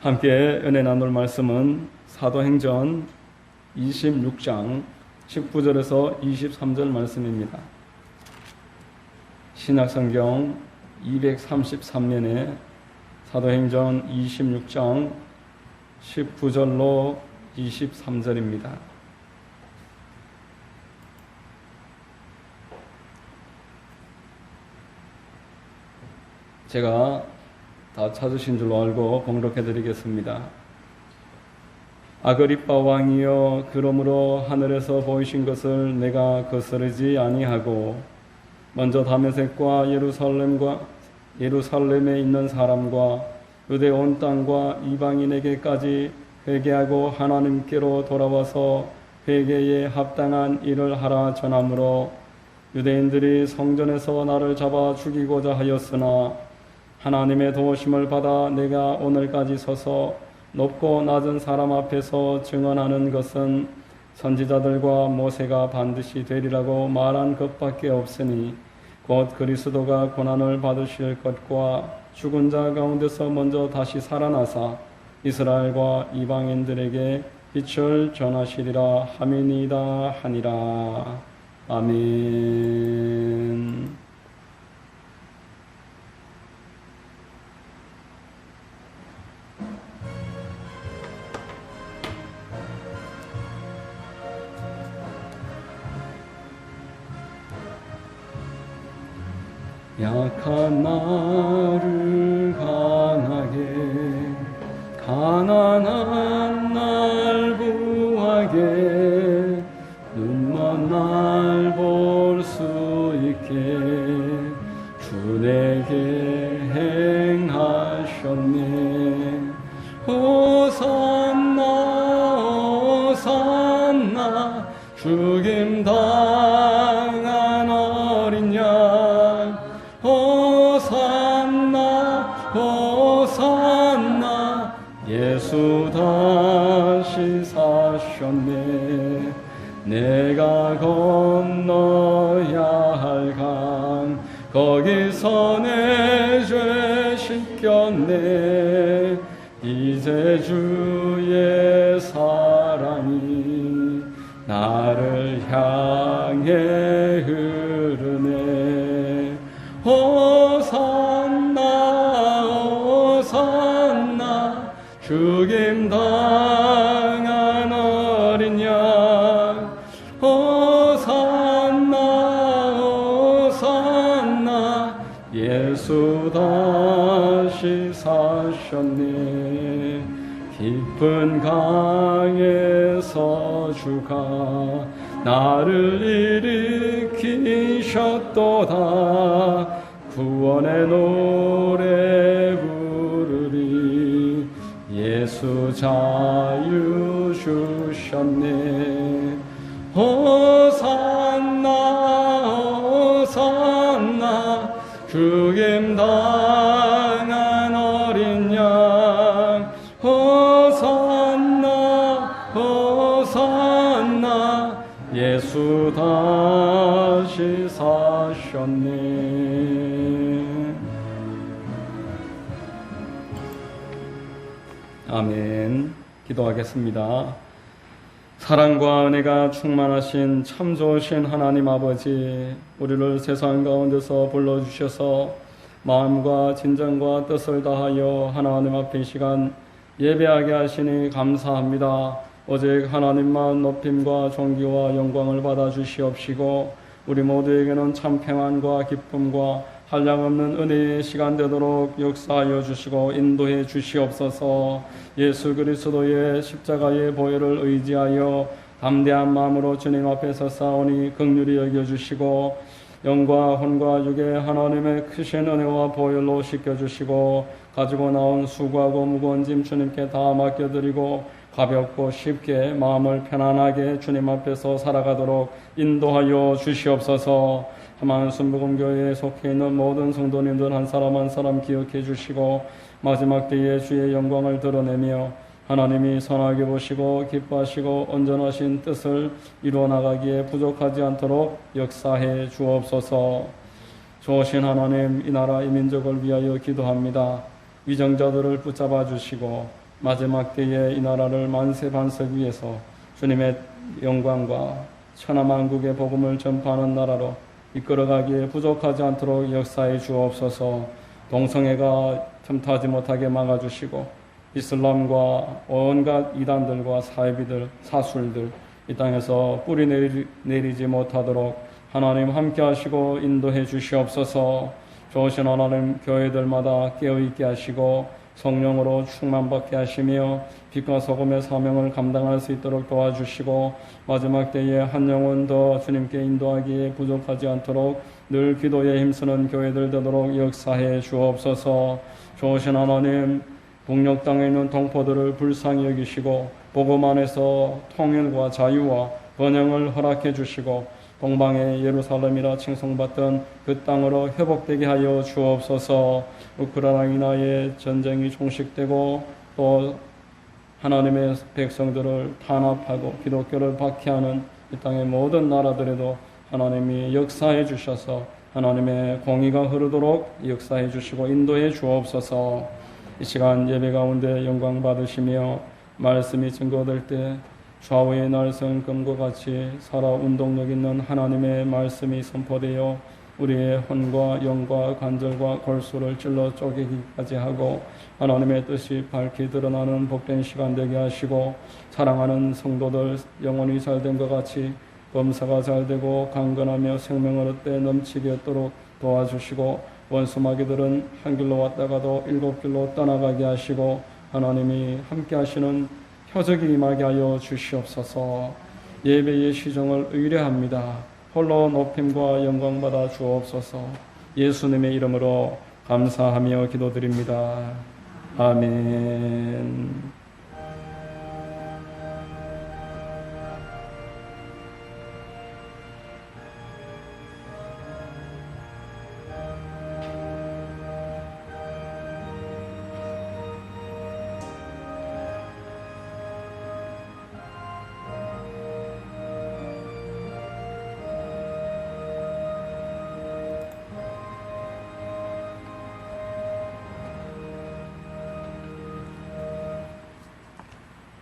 함께 은혜 나눌 말씀은 사도행전 26장 19절에서 23절 말씀입니다. 신약성경 233면에 사도행전 26장 19절로 23절입니다. 제가 다 찾으신 줄로 알고 봉독해 드리겠습니다. 아그리빠 왕이여, 그러므로 하늘에서 보이신 것을 내가 거스르지 아니하고 먼저 다메섹과 예루살렘에 있는 사람과 유대 온 땅과 이방인에게까지 회개하고 하나님께로 돌아와서 회개에 합당한 일을 하라 전하므로 유대인들이 성전에서 나를 잡아 죽이고자 하였으나 하나님의 도우심을 받아 내가 오늘까지 서서 높고 낮은 사람 앞에서 증언하는 것은 선지자들과 모세가 반드시 되리라고 말한 것밖에 없으니 곧 그리스도가 고난을 받으실 것과 죽은 자 가운데서 먼저 다시 살아나사 이스라엘과 이방인들에게 빛을 전하시리라 함이니이다 하니라. 아멘. 약한 나를 강하게, 가난한 날 구하게, 눈먼 날 볼 수 있게 주 내게 행하셨네. 호산나 호산나 죽임 당한 어린 양, 호산나 호산나 예수 다시 사셨네. 내가 건너야 할 강 거기서 내 죄 씻겼네. 이제 주의 사랑이 나를 향해 흐르네. 호산나 호산나 죽임 당한 어린 양, 호산나 호산나 예수 다시 사셨네. 깊은 강에서 주가 나를 일으키셨도다. 구원의 노래 부르리. 예수 자유 주셨네. 호산나 호산나 죽임 당한 어린 양, 호산나 호산나 예수 다시 사셨네. 아멘. 기도하겠습니다. 사랑과 은혜가 충만하신 참 좋으신 하나님 아버지, 우리를 세상 가운데서 불러주셔서 마음과 진정과 뜻을 다하여 하나님 앞에 이 시간 예배하게 하시니 감사합니다. 오직 하나님만 높임과 존귀와 영광을 받아 주시옵시고 우리 모두에게는 참 평안과 기쁨과 한량없는 은혜의 시간 되도록 역사하여 주시고 인도해 주시옵소서. 예수 그리스도의 십자가의 보혈을 의지하여 담대한 마음으로 주님 앞에 서사오니 긍휼히 여겨주시고 영과 혼과 육의 하나님의 크신 은혜와 보혈로 씻겨주시고 가지고 나온 수고하고 무거운 짐 주님께 다 맡겨드리고 가볍고 쉽게 마음을 편안하게 주님 앞에서 살아가도록 인도하여 주시옵소서. 하만순복음교회에 속해 있는 모든 성도님들 한 사람 한 사람 기억해 주시고 마지막 때에 주의 영광을 드러내며 하나님이 선하게 보시고 기뻐하시고 온전하신 뜻을 이루어 나가기에 부족하지 않도록 역사해 주옵소서. 좋으신 하나님, 이 나라 이 민족을 위하여 기도합니다. 위정자들을 붙잡아 주시고 마지막 때에 이 나라를 만세 반석 위에서 주님의 영광과 천하만국의 복음을 전파하는 나라로 이끌어가기에 부족하지 않도록 역사해 주옵소서. 동성애가 틈타지 못하게 막아주시고 이슬람과 온갖 이단들과 사이비들, 사술들 이 땅에서 뿌리 내리지 못하도록 하나님 함께 하시고 인도해 주시옵소서. 좋으신 하나님, 교회들마다 깨어있게 하시고 성령으로 충만받게 하시며 빛과 소금의 사명을 감당할 수 있도록 도와주시고 마지막 때에 한 영혼 더 주님께 인도하기에 부족하지 않도록 늘 기도에 힘쓰는 교회들 되도록 역사해 주옵소서. 좋으신 하나님, 북녘 땅에 있는 동포들을 불쌍히 여기시고 복음 안에서 통일과 자유와 번영을 허락해 주시고 동방의 예루살렘이라 칭송받던 그 땅으로 회복되게 하여 주옵소서. 우크라이나의 전쟁이 종식되고 또 하나님의 백성들을 탄압하고 기독교를 박해하는 이 땅의 모든 나라들에도 하나님이 역사해 주셔서 하나님의 공의가 흐르도록 역사해 주시고 인도해 주옵소서. 이 시간 예배 가운데 영광 받으시며 말씀이 증거될 때 좌우의 날선 금과 같이 살아 운동력 있는 하나님의 말씀이 선포되어 우리의 혼과 영과 관절과 골수를 찔러 쪼개기까지 하고 하나님의 뜻이 밝히 드러나는 복된 시간 되게 하시고 사랑하는 성도들 영혼이 잘된 것 같이 범사가 잘되고 강건하며 생명을 얻되 넘치게 얻도록 도와주시고 원수마귀들은 한 길로 왔다가도 일곱 길로 떠나가게 하시고 하나님이 함께 하시는 표적이 임하게 하여 주시옵소서. 예배의 시정을 의뢰합니다. 홀로 높임과 영광 받아 주옵소서. 예수님의 이름으로 감사하며 기도드립니다. 아멘.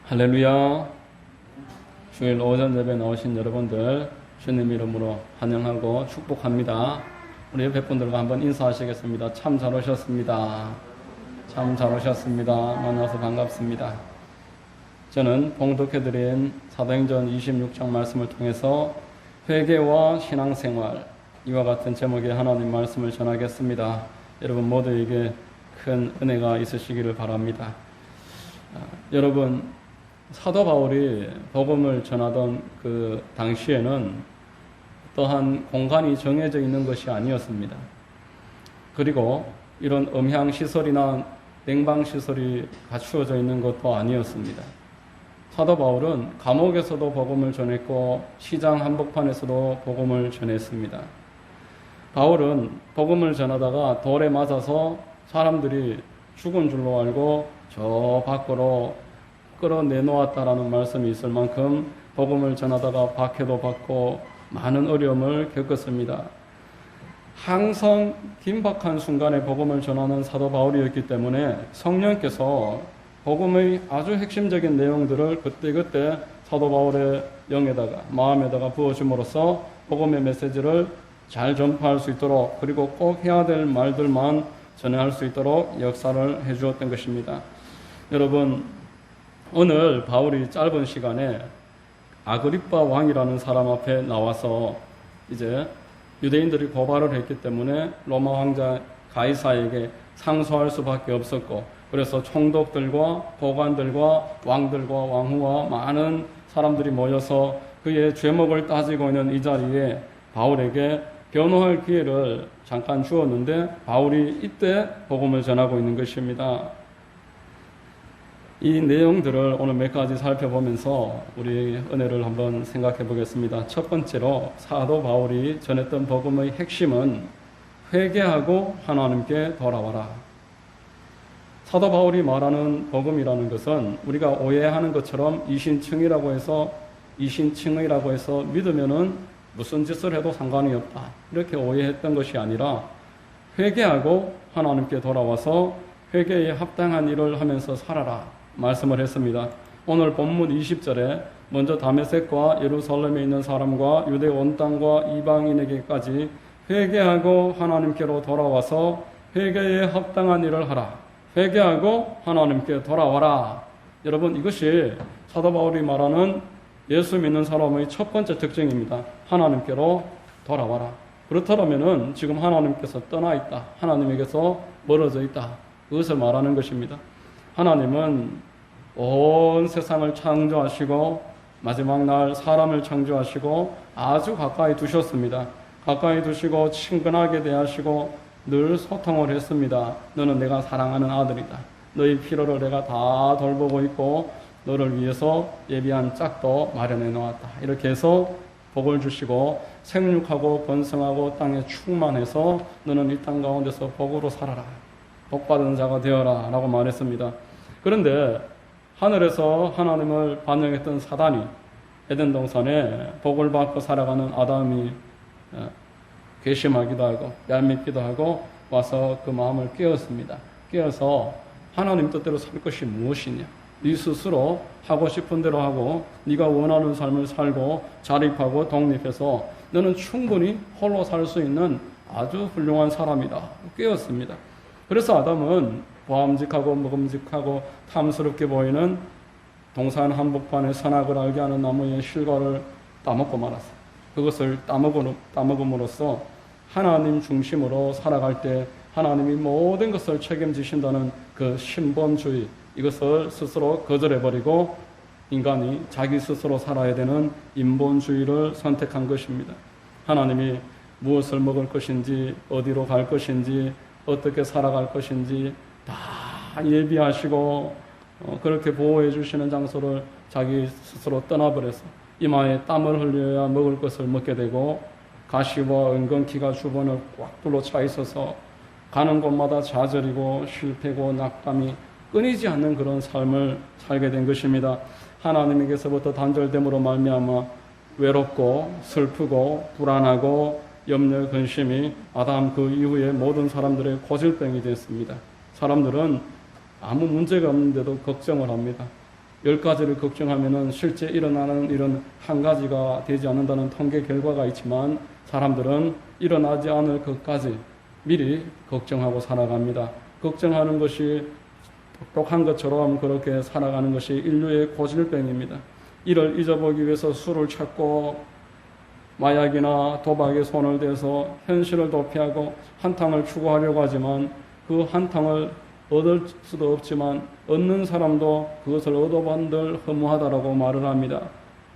할렐루야. 주일 오전 예배 나오신 여러분들 주님 이름으로 환영하고 축복합니다. 우리 옆에 분들과 한번 인사하시겠습니다. 참 잘 오셨습니다. 참 잘 오셨습니다. 만나서 반갑습니다. 저는 봉독해드린 사도행전 26장 말씀을 통해서 회개와 신앙생활 이와 같은 제목의 하나님 말씀을 전하겠습니다. 여러분 모두에게 큰 은혜가 있으시기를 바랍니다. 여러분 사도 바울이 복음을 전하던 그 당시에는 또한 공간이 정해져 있는 것이 아니었습니다. 그리고 이런 음향시설이나 냉방시설이 갖추어져 있는 것도 아니었습니다. 사도 바울은 감옥에서도 복음을 전했고 시장 한복판에서도 복음을 전했습니다. 바울은 복음을 전하다가 돌에 맞아서 사람들이 죽은 줄로 알고 저 밖으로 끌어내놓았다라는 말씀이 있을 만큼 복음을 전하다가 박해도 받고 많은 어려움을 겪었습니다. 항상 긴박한 순간에 복음을 전하는 사도 바울이었기 때문에 성령께서 복음의 아주 핵심적인 내용들을 그때그때 사도 바울의 영에다가 마음에다가 부어줌으로써 복음의 메시지를 잘 전파할 수 있도록 그리고 꼭 해야 될 말들만 전할 수 있도록 역사를 해주었던 것입니다. 여러분 오늘 바울이 짧은 시간에 아그리빠 왕이라는 사람 앞에 나와서 이제 유대인들이 고발을 했기 때문에 로마 황자 가이사에게 상소할 수밖에 없었고 그래서 총독들과 보관들과 왕들과 왕후와 많은 사람들이 모여서 그의 죄목을 따지고 있는 이 자리에 바울에게 변호할 기회를 잠깐 주었는데 바울이 이때 복음을 전하고 있는 것입니다. 이 내용들을 오늘 몇 가지 살펴보면서 우리 은혜를 한번 생각해 보겠습니다. 첫 번째로 사도 바울이 전했던 복음의 핵심은 회개하고 하나님께 돌아와라. 사도 바울이 말하는 복음이라는 것은 우리가 오해하는 것처럼 이신층이라고 해서 믿으면은 무슨 짓을 해도 상관이 없다. 이렇게 오해했던 것이 아니라 회개하고 하나님께 돌아와서 회개에 합당한 일을 하면서 살아라. 말씀을 했습니다. 오늘 본문 20절에 먼저 다메섹과 예루살렘에 있는 사람과 유대 온 땅과 이방인에게까지 회개하고 하나님께로 돌아와서 회개에 합당한 일을 하라. 회개하고 하나님께 돌아와라. 여러분, 이것이 사도 바울이 말하는 예수 믿는 사람의 첫 번째 특징입니다. 하나님께로 돌아와라. 그렇다면은 지금 하나님께서 떠나 있다. 하나님에게서 멀어져 있다. 그것을 말하는 것입니다. 하나님은 온 세상을 창조하시고 마지막 날 사람을 창조하시고 아주 가까이 두셨습니다. 가까이 두시고 친근하게 대하시고 늘 소통을 했습니다. 너는 내가 사랑하는 아들이다. 너희 필요를 내가 다 돌보고 있고 너를 위해서 예비한 짝도 마련해 놓았다. 이렇게 해서 복을 주시고 생육하고 번성하고 땅에 충만해서 너는 이 땅 가운데서 복으로 살아라. 복받은 자가 되어라 라고 말했습니다. 그런데 하늘에서 하나님을 반역했던 사단이 에덴 동산에 복을 받고 살아가는 아담이 괘씸하기도 하고 얄밉기도 하고 와서 그 마음을 깨었습니다. 깨어서 하나님 뜻대로 살 것이 무엇이냐? 네 스스로 하고 싶은 대로 하고 네가 원하는 삶을 살고 자립하고 독립해서 너는 충분히 홀로 살 수 있는 아주 훌륭한 사람이다. 깨었습니다. 그래서 아담은 보암직하고 먹음직하고 탐스럽게 보이는 동산 한복판의 선악을 알게 하는 나무의 실과를 따먹고 말았어요. 그것을 따먹음으로써 하나님 중심으로 살아갈 때 하나님이 모든 것을 책임지신다는 그 신본주의, 이것을 스스로 거절해버리고 인간이 자기 스스로 살아야 되는 인본주의를 선택한 것입니다. 하나님이 무엇을 먹을 것인지, 어디로 갈 것인지, 어떻게 살아갈 것인지 다 예비하시고 그렇게 보호해 주시는 장소를 자기 스스로 떠나버려서 이마에 땀을 흘려야 먹을 것을 먹게 되고 가시와 은건키가 주변을 꽉 둘러차 있어서 가는 곳마다 좌절이고 실패고 낙담이 끊이지 않는 그런 삶을 살게 된 것입니다. 하나님에게서부터 단절됨으로 말미암아 외롭고 슬프고 불안하고 염려 근심이 아담 그 이후에 모든 사람들의 고질병이 됐습니다. 사람들은 아무 문제가 없는데도 걱정을 합니다. 10가지를 걱정하면은 실제 일어나는 일은 한 가지가 되지 않는다는 통계 결과가 있지만 사람들은 일어나지 않을 것까지 미리 걱정하고 살아갑니다. 걱정하는 것이 똑똑한 것처럼 그렇게 살아가는 것이 인류의 고질병입니다. 이를 잊어보기 위해서 술을 찾고 마약이나 도박에 손을 대서 현실을 도피하고 한탕을 추구하려고 하지만 그 한탕을 얻을 수도 없지만 얻는 사람도 그것을 얻어본들 허무하다라고 말을 합니다.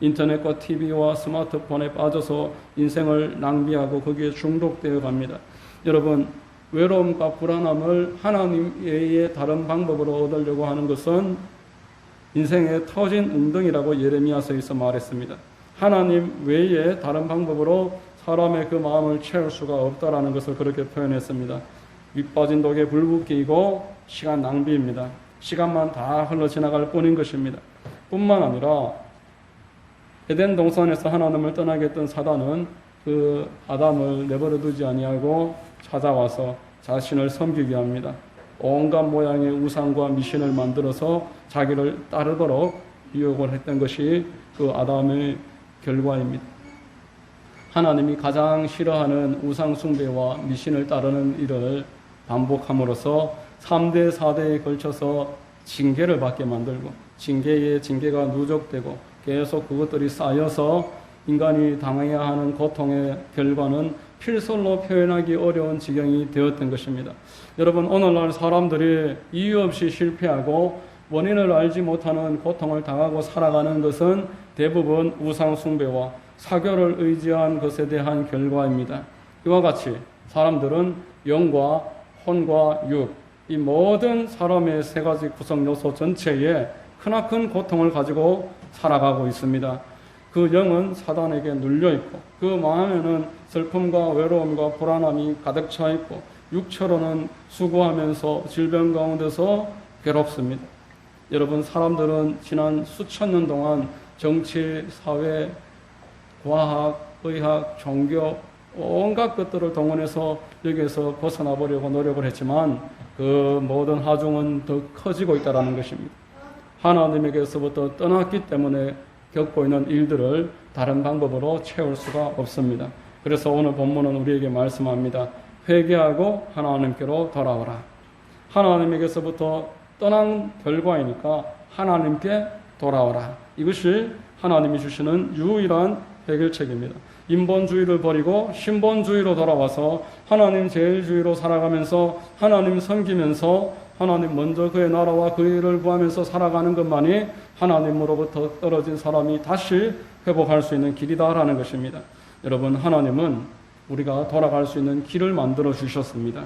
인터넷과 TV와 스마트폰에 빠져서 인생을 낭비하고 거기에 중독되어 갑니다. 여러분, 외로움과 불안함을 하나님 외에 다른 방법으로 얻으려고 하는 것은 인생의 터진 웅덩이라고 예레미야서에서 말했습니다. 하나님 외에 다른 방법으로 사람의 그 마음을 채울 수가 없다라는 것을 그렇게 표현했습니다. 밑빠진 독에 불 붙이고 시간 낭비입니다. 시간만 다 흘러 지나갈 뿐인 것입니다. 뿐만 아니라 에덴 동산에서 하나님을 떠나게 했던 사단은 그 아담을 내버려 두지 아니하고 찾아와서 자신을 섬기게 합니다. 온갖 모양의 우상과 미신을 만들어서 자기를 따르도록 유혹을 했던 것이 그 아담의 결과입니다. 하나님이 가장 싫어하는 우상 숭배와 미신을 따르는 일을 반복함으로써 3대, 4대에 걸쳐서 징계를 받게 만들고 징계에 징계가 누적되고 계속 그것들이 쌓여서 인간이 당해야 하는 고통의 결과는 필설로 표현하기 어려운 지경이 되었던 것입니다. 여러분, 오늘날 사람들이 이유 없이 실패하고 원인을 알지 못하는 고통을 당하고 살아가는 것은 대부분 우상 숭배와 사교를 의지한 것에 대한 결과입니다. 이와 같이 사람들은 영과 혼과 육, 이 모든 사람의 세 가지 구성 요소 전체에 크나큰 고통을 가지고 살아가고 있습니다. 그 영은 사단에게 눌려있고 그 마음에는 슬픔과 외로움과 불안함이 가득 차 있고 육체로는 수고하면서 질병 가운데서 괴롭습니다. 여러분, 사람들은 지난 수천 년 동안 정치, 사회, 과학, 의학, 종교 온갖 것들을 동원해서 여기에서 벗어나 보려고 노력을 했지만 그 모든 하중은 더 커지고 있다는 것입니다. 하나님에게서부터 떠났기 때문에 겪고 있는 일들을 다른 방법으로 채울 수가 없습니다. 그래서 오늘 본문은 우리에게 말씀합니다. 회개하고 하나님께로 돌아오라. 하나님에게서부터 떠난 결과이니까 하나님께 돌아오라. 이것이 하나님이 주시는 유일한 해결책입니다. 인본주의를 버리고 신본주의로 돌아와서 하나님 제일주의로 살아가면서 하나님 섬기면서 하나님 먼저 그의 나라와 그 일을 구하면서 살아가는 것만이 하나님으로부터 떨어진 사람이 다시 회복할 수 있는 길이다라는 것입니다. 여러분, 하나님은 우리가 돌아갈 수 있는 길을 만들어 주셨습니다.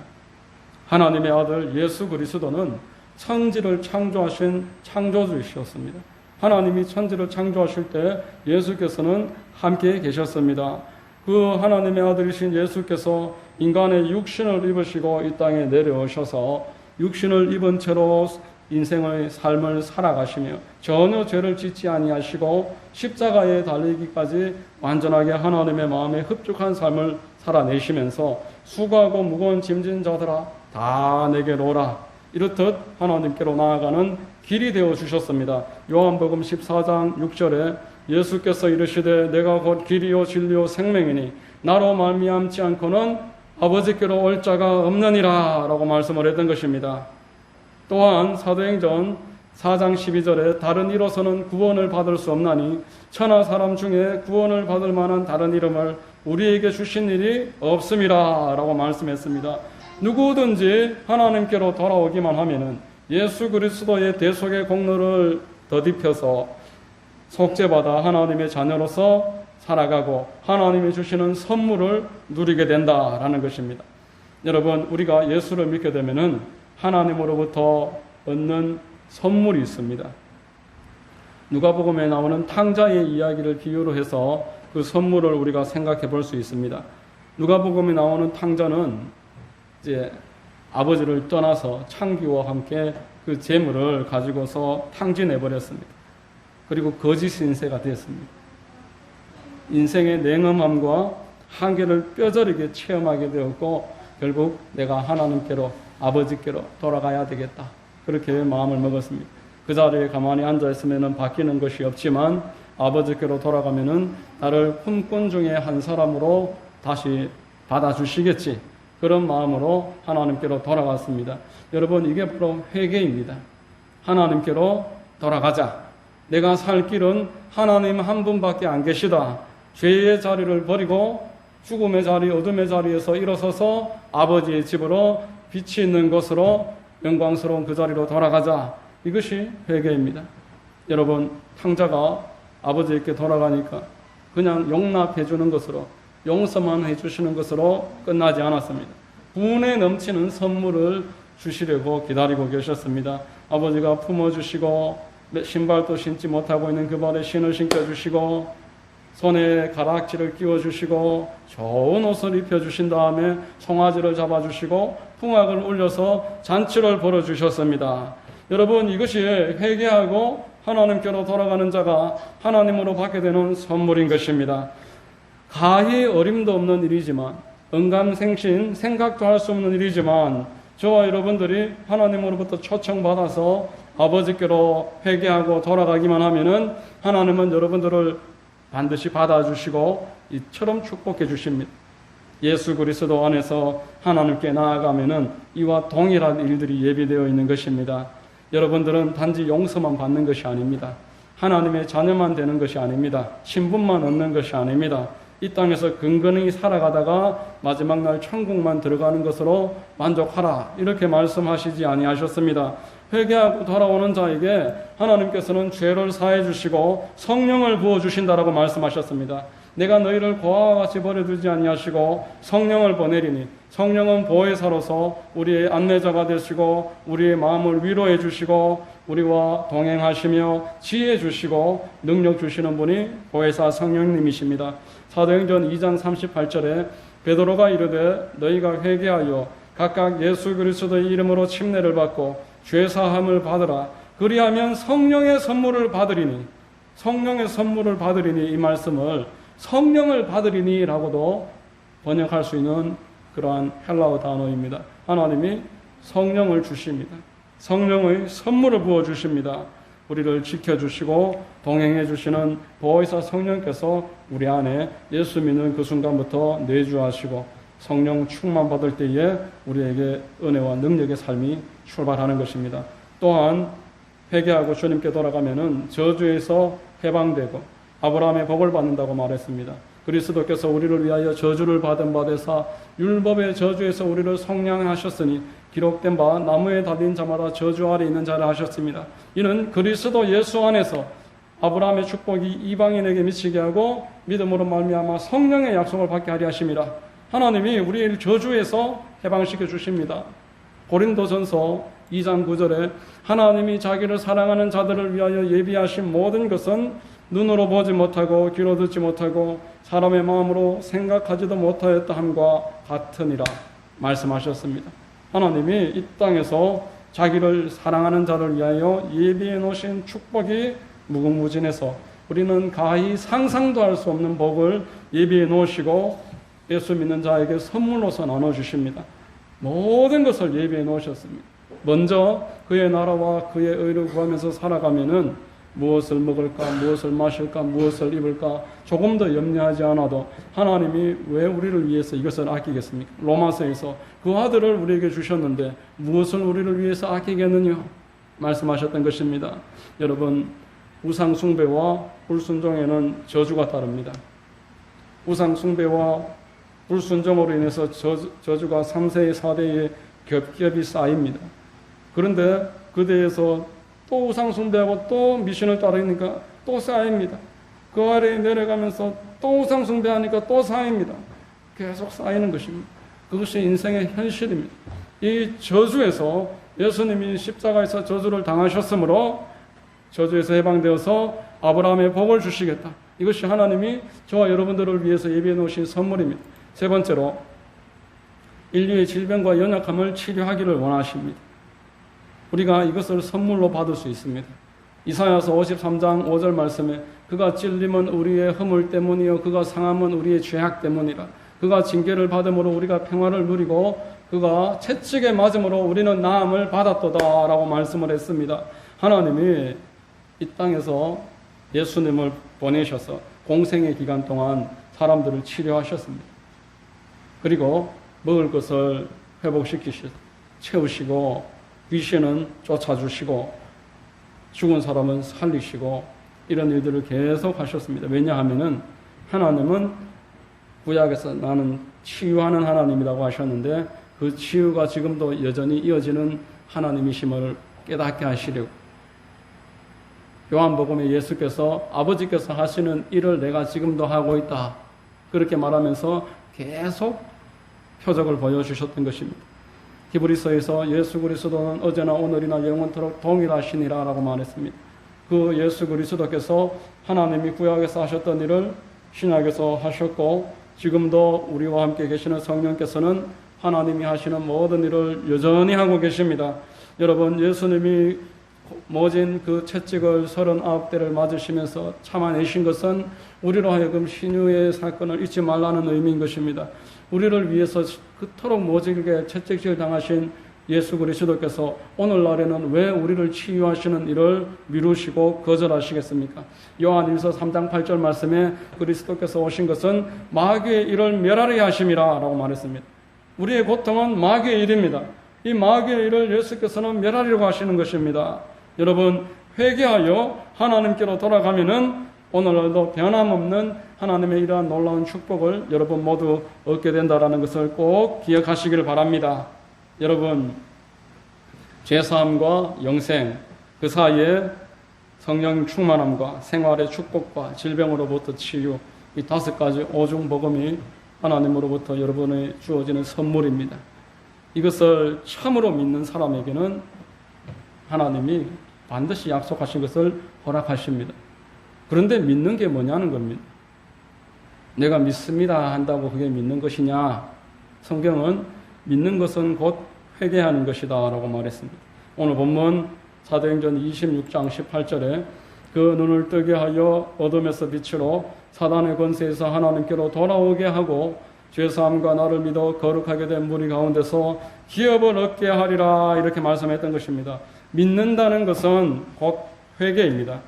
하나님의 아들 예수 그리스도는 천지를 창조하신 창조주이셨습니다. 하나님이 천지를 창조하실 때 예수께서는 함께 계셨습니다. 그 하나님의 아들이신 예수께서 인간의 육신을 입으시고 이 땅에 내려오셔서 육신을 입은 채로 인생의 삶을 살아가시며 전혀 죄를 짓지 아니하시고 십자가에 달리기까지 완전하게 하나님의 마음에 흡족한 삶을 살아내시면서 수고하고 무거운 짐진 자들아 다 내게로 오라, 이렇듯 하나님께로 나아가는 길이 되어 주셨습니다. 요한복음 14장 6절에 예수께서 이르시되 내가 곧 길이요 진리요 생명이니 나로 말미암지 않고는 아버지께로 올 자가 없느니라 라고 말씀을 했던 것입니다. 또한 사도행전 4장 12절에 다른 이로서는 구원을 받을 수 없나니 천하 사람 중에 구원을 받을 만한 다른 이름을 우리에게 주신 일이 없음이라 라고 말씀했습니다. 누구든지 하나님께로 돌아오기만 하면은 예수 그리스도의 대속의 공로를 덧입혀서 속죄받아 하나님의 자녀로서 살아가고 하나님이 주시는 선물을 누리게 된다라는 것입니다. 여러분, 우리가 예수를 믿게 되면은 하나님으로부터 얻는 선물이 있습니다. 누가복음에 나오는 탕자의 이야기를 비유로 해서 그 선물을 우리가 생각해 볼 수 있습니다. 누가복음에 나오는 탕자는 이제 아버지를 떠나서 창기와 함께 그 재물을 가지고서 탕진해 버렸습니다. 그리고 거짓 인세가 되었습니다. 인생의 냉엄함과 한계를 뼈저리게 체험하게 되었고 결국 내가 하나님께로 아버지께로 돌아가야 되겠다, 그렇게 마음을 먹었습니다. 그 자리에 가만히 앉아있으면 바뀌는 것이 없지만 아버지께로 돌아가면은 나를 꿈꾼 중에 한 사람으로 다시 받아주시겠지, 그런 마음으로 하나님께로 돌아갔습니다. 여러분, 이게 바로 회개입니다. 하나님께로 돌아가자. 내가 살 길은 하나님 한 분밖에 안 계시다. 죄의 자리를 버리고 죽음의 자리, 어둠의 자리에서 일어서서 아버지의 집으로 빛이 있는 곳으로 영광스러운 그 자리로 돌아가자. 이것이 회개입니다. 여러분, 탕자가 아버지에게 돌아가니까 그냥 용납해 주는 것으로, 용서만 해주시는 것으로 끝나지 않았습니다. 분에 넘치는 선물을 주시려고 기다리고 계셨습니다. 아버지가 품어주시고 신발도 신지 못하고 있는 그 발에 신을 신겨주시고 손에 가락지를 끼워주시고 좋은 옷을 입혀주신 다음에 송아지를 잡아주시고 풍악을 울려서 잔치를 벌어주셨습니다. 여러분, 이것이 회개하고 하나님께로 돌아가는 자가 하나님으로 받게 되는 선물인 것입니다. 가히 어림도 없는 일이지만, 언감생심 생각도 할 수 없는 일이지만 저와 여러분들이 하나님으로부터 초청받아서 아버지께로 회개하고 돌아가기만 하면은 하나님은 여러분들을 반드시 받아주시고 이처럼 축복해 주십니다. 예수 그리스도 안에서 하나님께 나아가면은 이와 동일한 일들이 예비되어 있는 것입니다. 여러분들은 단지 용서만 받는 것이 아닙니다. 하나님의 자녀만 되는 것이 아닙니다. 신분만 얻는 것이 아닙니다. 이 땅에서 근근히 살아가다가 마지막 날 천국만 들어가는 것으로 만족하라, 이렇게 말씀하시지 아니하셨습니다. 회개하고 돌아오는 자에게 하나님께서는 죄를 사해 주시고 성령을 부어 주신다라고 말씀하셨습니다. 내가 너희를 고아와 같이 버려두지 아니하시고 성령을 보내리니, 성령은 보혜사로서 우리의 안내자가 되시고 우리의 마음을 위로해 주시고 우리와 동행하시며 지혜 주시고 능력 주시는 분이 보혜사 성령님이십니다. 사도행전 2장 38절에 베드로가 이르되 너희가 회개하여 각각 예수 그리스도의 이름으로 침례를 받고 죄사함을 받으라. 그리하면 성령의 선물을 받으리니, 성령의 선물을 받으리니, 이 말씀을 성령을 받으리니 라고도 번역할 수 있는 그러한 헬라어 단어입니다. 하나님이 성령을 주십니다. 성령의 선물을 부어주십니다. 우리를 지켜주시고 동행해 주시는 보혜사 성령께서 우리 안에 예수 믿는 그 순간부터 내주하시고 성령 충만 받을 때에 우리에게 은혜와 능력의 삶이 출발하는 것입니다. 또한 회개하고 주님께 돌아가면은 저주에서 해방되고 아브라함의 복을 받는다고 말했습니다. 그리스도께서 우리를 위하여 저주를 받은 바 되사 율법의 저주에서 우리를 속량하셨으니 기록된 바 나무에 달린 자마다 저주 아래 있는 자를 하셨습니다. 이는 그리스도 예수 안에서 아브라함의 축복이 이방인에게 미치게 하고 믿음으로 말미암아 성령의 약속을 받게 하려 하심이라. 하나님이 우리를 저주에서 해방시켜 주십니다. 고린도전서 2장 9절에 하나님이 자기를 사랑하는 자들을 위하여 예비하신 모든 것은 눈으로 보지 못하고 귀로 듣지 못하고 사람의 마음으로 생각하지도 못하였다 함과 같으니라 말씀하셨습니다. 하나님이 이 땅에서 자기를 사랑하는 자를 위하여 예비해 놓으신 축복이 무궁무진해서 우리는 가히 상상도 할 수 없는 복을 예비해 놓으시고 예수 믿는 자에게 선물로서 나눠주십니다. 모든 것을 예비해 놓으셨습니다. 먼저 그의 나라와 그의 의를 구하면서 살아가면은 무엇을 먹을까, 무엇을 마실까, 무엇을 입을까 조금 더 염려하지 않아도 하나님이 왜 우리를 위해서 이것을 아끼겠습니까? 로마서에서 그 아들을 우리에게 주셨는데 무엇을 우리를 위해서 아끼겠느냐 말씀하셨던 것입니다. 여러분, 우상 숭배와 불순종에는 저주가 따릅니다. 우상 숭배와 불순종으로 인해서 저주가 3세의 4대에 겹겹이 쌓입니다. 그런데 그 대에서 또 우상 숭배하고 또 미신을 따르니까 또 쌓입니다. 그 아래에 내려가면서 또 우상 숭배하니까 또 쌓입니다. 계속 쌓이는 것입니다. 그것이 인생의 현실입니다. 이 저주에서 예수님이 십자가에서 저주를 당하셨으므로 저주에서 해방되어서 아브라함의 복을 주시겠다. 이것이 하나님이 저와 여러분들을 위해서 예비해 놓으신 선물입니다. 세 번째로 인류의 질병과 연약함을 치료하기를 원하십니다. 우리가 이것을 선물로 받을 수 있습니다. 이사야서 53장 5절 말씀에 그가 찔림은 우리의 허물 때문이요 그가 상함은 우리의 죄악 때문이라. 그가 징계를 받음으로 우리가 평화를 누리고 그가 채찍에 맞음으로 우리는 나음을 받았도다 라고 말씀을 했습니다. 하나님이 이 땅에서 예수님을 보내셔서 공생의 기간 동안 사람들을 치료하셨습니다. 그리고 먹을 것을 회복시키시고 채우시고 귀신은 쫓아주시고 죽은 사람은 살리시고 이런 일들을 계속 하셨습니다. 왜냐하면은 하나님은 구약에서 나는 치유하는 하나님이라고 하셨는데 그 치유가 지금도 여전히 이어지는 하나님이심을 깨닫게 하시려고. 요한복음에 예수께서 아버지께서 하시는 일을 내가 지금도 하고 있다. 그렇게 말하면서 계속 표적을 보여주셨던 것입니다. 히브리서에서 예수 그리스도는 어제나 오늘이나 영원토록 동일하시니라 라고 말했습니다. 그 예수 그리스도께서 하나님이 구약에서 하셨던 일을 신약에서 하셨고 지금도 우리와 함께 계시는 성령께서는 하나님이 하시는 모든 일을 여전히 하고 계십니다. 여러분, 예수님이 모진 그 채찍을 39대를 맞으시면서 참아내신 것은 우리로 하여금 신유의 사건을 잊지 말라는 의미인 것입니다. 우리를 위해서 그토록 모질게 채찍질 당하신 예수 그리스도께서 오늘날에는 왜 우리를 치유하시는 일을 미루시고 거절하시겠습니까? 요한일서 3장 8절 말씀에 그리스도께서 오신 것은 마귀의 일을 멸하려 하심이라 라고 말했습니다. 우리의 고통은 마귀의 일입니다. 이 마귀의 일을 예수께서는 멸하려고 하시는 것입니다. 여러분, 회개하여 하나님께로 돌아가면은 오늘날도 변함없는 하나님의 이러한 놀라운 축복을 여러분 모두 얻게 된다는 것을 꼭 기억하시기를 바랍니다. 여러분, 죄사함과 영생, 그 사이에 성령 충만함과 생활의 축복과 질병으로부터 치유, 이 5가지 오중복음이 하나님으로부터 여러분에 주어지는 선물입니다. 이것을 참으로 믿는 사람에게는 하나님이 반드시 약속하신 것을 허락하십니다. 그런데 믿는 게 뭐냐는 겁니다. 내가 믿습니다 한다고 그게 믿는 것이냐? 성경은 믿는 것은 곧 회개하는 것이다 라고 말했습니다. 오늘 본문 사도행전 26장 18절에 그 눈을 뜨게 하여 어둠에서 빛으로 사단의 권세에서 하나님께로 돌아오게 하고 죄사함과 나를 믿어 거룩하게 된 무리 가운데서 기업을 얻게 하리라 이렇게 말씀했던 것입니다. 믿는다는 것은 곧 회개입니다.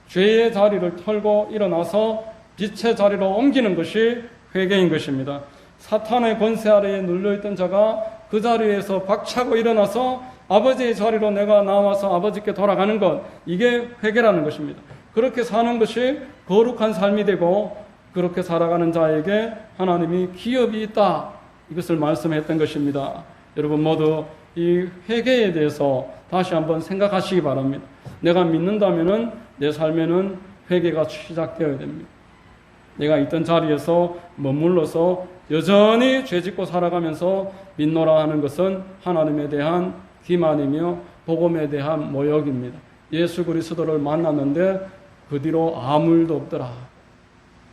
죄의 자리를 털고 일어나서 빛의 자리로 옮기는 것이 회개인 것입니다. 사탄의 권세 아래에 눌려있던 자가 그 자리에서 박차고 일어나서 아버지의 자리로 내가 나와서 아버지께 돌아가는 것, 이게 회개라는 것입니다. 그렇게 사는 것이 거룩한 삶이 되고 그렇게 살아가는 자에게 하나님이 기업이 있다, 이것을 말씀했던 것입니다. 여러분 모두 이 회개에 대해서 다시 한번 생각하시기 바랍니다. 내가 믿는다면은 내 삶에는 회개가 시작되어야 됩니다. 내가 있던 자리에서 머물러서 여전히 죄짓고 살아가면서 믿노라 하는 것은 하나님에 대한 기만이며 복음에 대한 모욕입니다. 예수 그리스도를 만났는데 그 뒤로 아무 일도 없더라.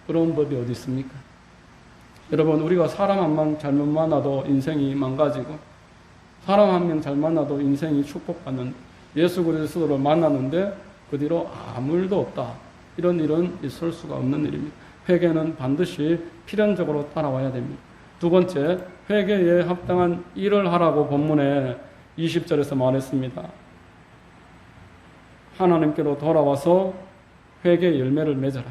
그런 법이 어디 있습니까? 여러분, 우리가 사람 한 명 잘못 만나도 인생이 망가지고 사람 한 명 잘 만나도 인생이 축복받는, 예수 그리스도를 만났는데 그 뒤로 아무 일도 없다. 이런 일은 있을 수가 없는 일입니다. 회개는 반드시 필연적으로 따라와야 됩니다. 두 번째, 회개에 합당한 일을 하라고 본문에 20절에서 말했습니다. 하나님께로 돌아와서 회개의 열매를 맺어라.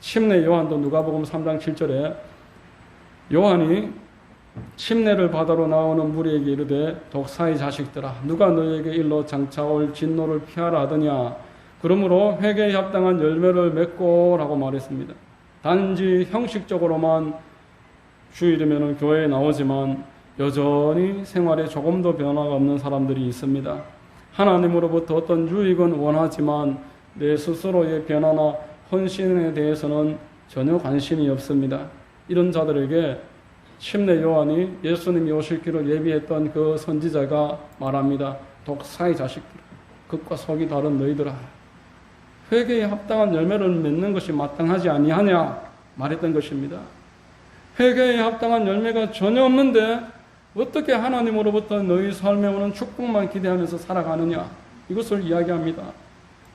침례 요한도 누가복음 3장 7절에 요한이 침례를 받으러 나오는 무리에게 이르되 독사의 자식들아, 누가 너에게 일러 장차 올 진노를 피하라 하더냐. 그러므로 회개에 합당한 열매를 맺고 라고 말했습니다. 단지 형식적으로만 주일이면 교회에 나오지만 여전히 생활에 조금도 변화가 없는 사람들이 있습니다. 하나님으로부터 어떤 유익은 원하지만 내 스스로의 변화나 헌신에 대해서는 전혀 관심이 없습니다. 이런 자들에게 침례 요한이 예수님이 오실 길을 예비했던 그 선지자가 말합니다. 독사의 자식들, 겉과 속이 다른 너희들아, 회개에 합당한 열매를 맺는 것이 마땅하지 아니하냐 말했던 것입니다. 회개에 합당한 열매가 전혀 없는데 어떻게 하나님으로부터 너희 삶에 오는 축복만 기대하면서 살아가느냐, 이것을 이야기합니다.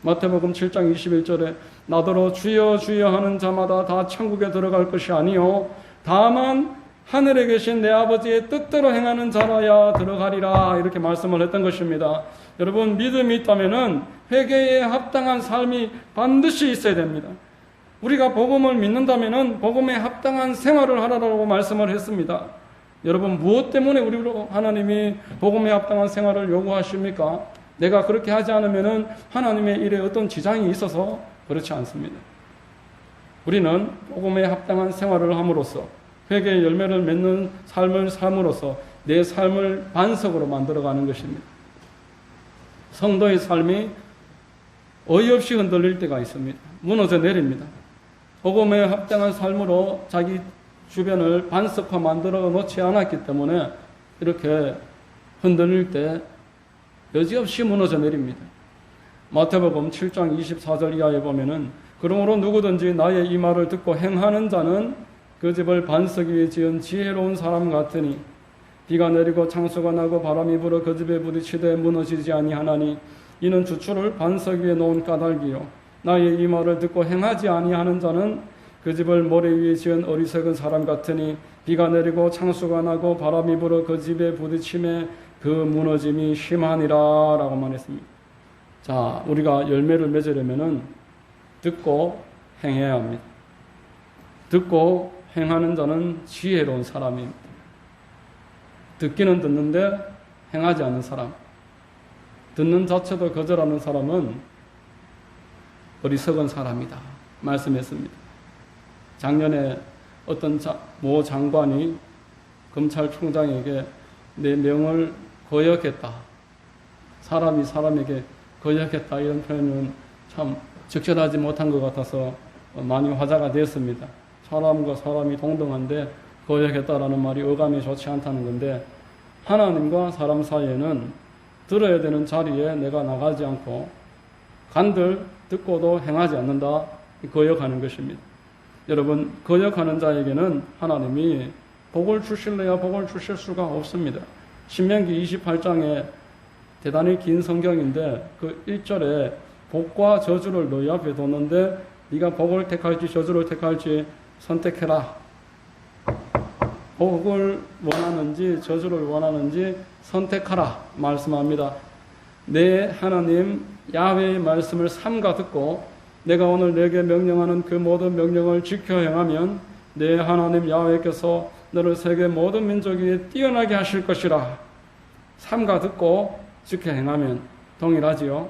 마태복음 7장 21절에 나더러 주여 주여 하는 자마다 다 천국에 들어갈 것이 아니요 다만 하늘에 계신 내 아버지의 뜻대로 행하는 자라야 들어가리라, 이렇게 말씀을 했던 것입니다. 여러분, 믿음이 있다면은 회개에 합당한 삶이 반드시 있어야 됩니다. 우리가 복음을 믿는다면은 복음에 합당한 생활을 하라고 말씀을 했습니다. 여러분, 무엇 때문에 우리로 하나님이 복음에 합당한 생활을 요구하십니까? 내가 그렇게 하지 않으면은 하나님의 일에 어떤 지장이 있어서 그렇지 않습니다. 우리는 복음에 합당한 생활을 함으로써 회개의 열매를 맺는 삶을 삶으로써 내 삶을 반석으로 만들어가는 것입니다. 성도의 삶이 어이없이 흔들릴 때가 있습니다. 무너져 내립니다. 복음에 합당한 삶으로 자기 주변을 반석화 만들어 놓지 않았기 때문에 이렇게 흔들릴 때 여지없이 무너져 내립니다. 마태복음 7장 24절 이하에 보면은 그러므로 누구든지 나의 이 말을 듣고 행하는 자는 그 집을 반석 위에 지은 지혜로운 사람 같으니 비가 내리고 창수가 나고 바람이 불어 그 집에 부딪히되 무너지지 아니하나니 이는 주추를 반석 위에 놓은 까닭이요 나의 이 말을 듣고 행하지 아니하는 자는 그 집을 모래 위에 지은 어리석은 사람 같으니 비가 내리고 창수가 나고 바람이 불어 그 집에 부딪힘에 그 무너짐이 심하니라 라고만 했습니다. 자, 우리가 열매를 맺으려면은 듣고 행해야 합니다. 듣고 행하는 자는 지혜로운 사람입니다. 듣기는 듣는데 행하지 않는 사람, 듣는 자체도 거절하는 사람은 어리석은 사람이다 말씀했습니다. 작년에 어떤 모 장관이 검찰총장에게 내 명을 거역했다, 사람이 사람에게 거역했다, 이런 표현은 참 적절하지 못한 것 같아서 많이 화제가 됐습니다. 사람과 사람이 동등한데 거역했다라는 말이 어감이 좋지 않다는 건데, 하나님과 사람 사이에는 들어야 되는 자리에 내가 나가지 않고 간들 듣고도 행하지 않는다, 거역하는 것입니다. 여러분, 거역하는 자에게는 하나님이 복을 주실래야 복을 주실 수가 없습니다. 신명기 28장에 대단히 긴 성경인데 그 1절에 복과 저주를 너희 앞에 뒀는데 네가 복을 택할지 저주를 택할지 선택해라. 복을 원하는지 저주를 원하는지 선택하라 말씀합니다. 내 하나님 야훼의 말씀을 삼가 듣고 내가 오늘 내게 명령하는 그 모든 명령을 지켜 행하면 내 하나님 야훼께서 너를 세계 모든 민족 위에 뛰어나게 하실 것이라. 삼가 듣고 지켜 행하면 동일하지요.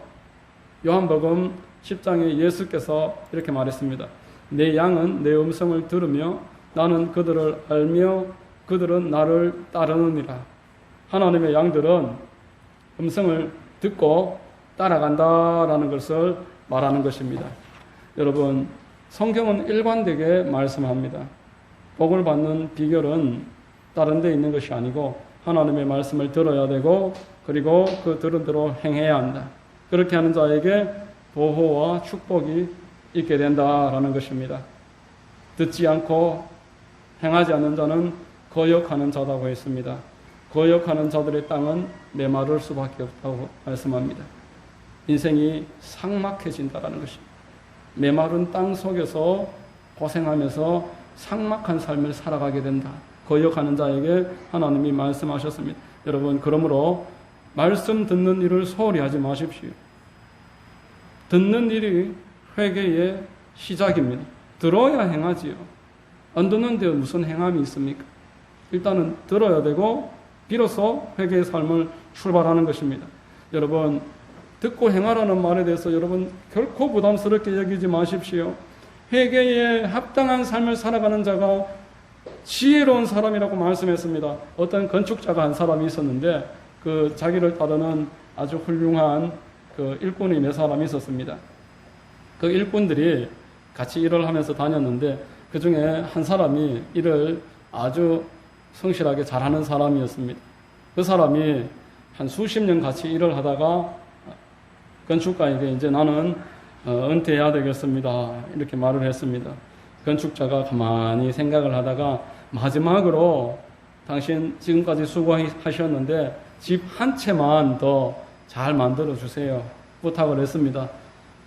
요한복음 10장에 예수께서 이렇게 말했습니다. 내 양은 내 음성을 들으며 나는 그들을 알며 그들은 나를 따르느니라. 하나님의 양들은 음성을 듣고 따라간다라는 것을 말하는 것입니다. 여러분, 성경은 일관되게 말씀합니다. 복을 받는 비결은 다른 데 있는 것이 아니고 하나님의 말씀을 들어야 되고 그리고 그 들은 대로 행해야 한다. 그렇게 하는 자에게 보호와 축복이 있게 된다라는 것입니다. 듣지 않고 행하지 않는 자는 거역하는 자라고 했습니다. 거역하는 자들의 땅은 메마를 수밖에 없다고 말씀합니다. 인생이 삭막해진다라는 것입니다. 메마른 땅 속에서 고생하면서 삭막한 삶을 살아가게 된다. 거역하는 자에게 하나님이 말씀하셨습니다. 여러분, 그러므로 말씀 듣는 일을 소홀히 하지 마십시오. 듣는 일이 회개의 시작입니다. 들어야 행하지요. 안 듣는데 무슨 행함이 있습니까? 일단은 들어야 되고 비로소 회개의 삶을 출발하는 것입니다. 여러분, 듣고 행하라는 말에 대해서 여러분 결코 부담스럽게 여기지 마십시오. 회개에 합당한 삶을 살아가는 자가 지혜로운 사람이라고 말씀했습니다. 어떤 건축자가 한 사람이 있었는데 그 자기를 따르는 아주 훌륭한 그 일꾼이 몇 사람이 있었습니다. 그 일꾼들이 같이 일을 하면서 다녔는데 그 중에 한 사람이 일을 아주 성실하게 잘하는 사람이었습니다. 그 사람이 한 수십 년 같이 일을 하다가 건축가에게 이제 나는 은퇴해야 되겠습니다. 이렇게 말을 했습니다. 건축자가 가만히 생각을 하다가 마지막으로 당신 지금까지 수고하셨는데 집 한 채만 더 잘 만들어 주세요. 부탁을 했습니다.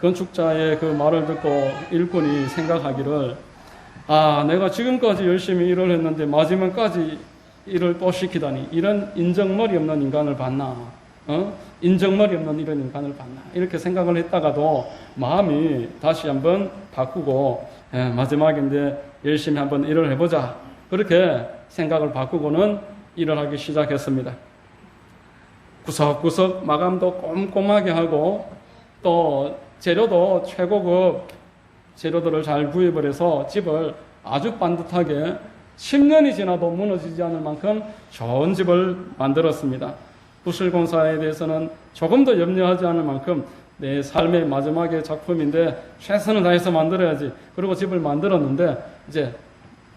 건축자의 그 말을 듣고 일꾼이 생각하기를 내가 지금까지 열심히 일을 했는데 마지막까지 일을 또 시키다니 이런 인정머리 없는 인간을 봤나? 인정머리 없는 이런 인간을 봤나? 이렇게 생각을 했다가도 마음이 다시 한번 바꾸고 마지막인데 열심히 한번 일을 해보자. 그렇게 생각을 바꾸고는 일을 하기 시작했습니다. 구석구석 마감도 꼼꼼하게 하고 또 재료도 최고급 재료들을 잘 구입을 해서 집을 아주 반듯하게 10년이 지나도 무너지지 않을 만큼 좋은 집을 만들었습니다. 부실공사에 대해서는 조금 더 염려하지 않을 만큼 내 삶의 마지막의 작품인데 최선을 다해서 만들어야지. 그리고 집을 만들었는데 이제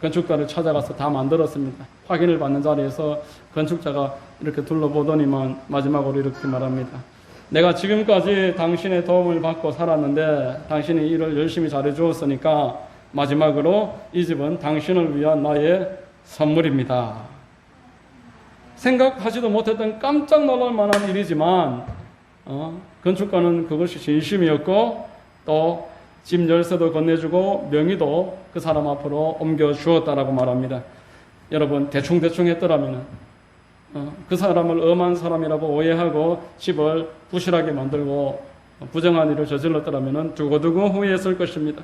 건축가를 찾아가서 다 만들었습니다. 확인을 받는 자리에서 건축자가 이렇게 둘러보더니만 마지막으로 이렇게 말합니다. 내가 지금까지 당신의 도움을 받고 살았는데 당신이 일을 열심히 잘해 주었으니까 마지막으로 이 집은 당신을 위한 나의 선물입니다. 생각하지도 못했던 깜짝 놀랄 만한 일이지만 건축가는 그것이 진심이었고 또 집 열쇠도 건네주고 명의도 그 사람 앞으로 옮겨주었다라고 말합니다. 여러분, 대충 했더라면 그 사람을 엄한 사람이라고 오해하고 집을 부실하게 만들고 부정한 일을 저질렀더라면 두고두고 후회했을 것입니다.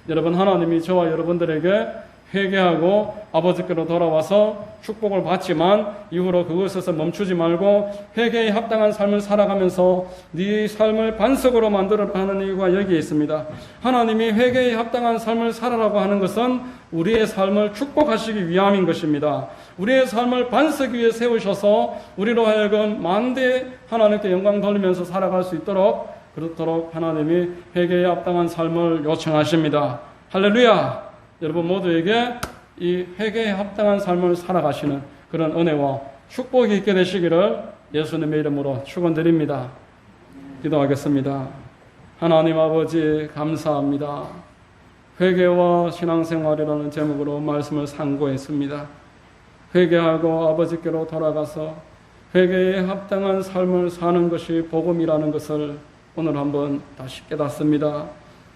여러분, 하나님이 저와 여러분들에게 회개하고 아버지께로 돌아와서 축복을 받지만 이후로 그것에서 멈추지 말고 회개에 합당한 삶을 살아가면서 네 삶을 반석으로 만들어라 하는 이유가 여기에 있습니다. 하나님이 회개에 합당한 삶을 살아라고 하는 것은 우리의 삶을 축복하시기 위함인 것입니다. 우리의 삶을 반석 위에 세우셔서 우리로 하여금 만대 하나님께 영광 돌리면서 살아갈 수 있도록 그렇도록 하나님이 회개에 합당한 삶을 요청하십니다. 할렐루야! 여러분 모두에게 이 회개에 합당한 삶을 살아가시는 그런 은혜와 축복이 있게 되시기를 예수님의 이름으로 축원드립니다. 기도하겠습니다. 하나님 아버지 감사합니다. 회개와 신앙생활이라는 제목으로 말씀을 상고했습니다. 회개하고 아버지께로 돌아가서 회개에 합당한 삶을 사는 것이 복음이라는 것을 오늘 한번 다시 깨닫습니다.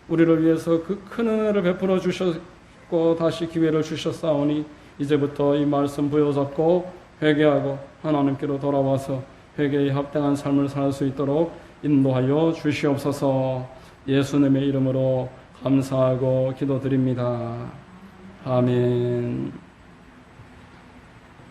우리를 위해서 그 큰 은혜를 베풀어 주셨고 다시 기회를 주셨사오니 이제부터 이 말씀 부여잡고 회개하고 하나님께로 돌아와서 회개에 합당한 삶을 살 수 있도록 인도하여 주시옵소서. 예수님의 이름으로 감사하고 기도드립니다. 아멘.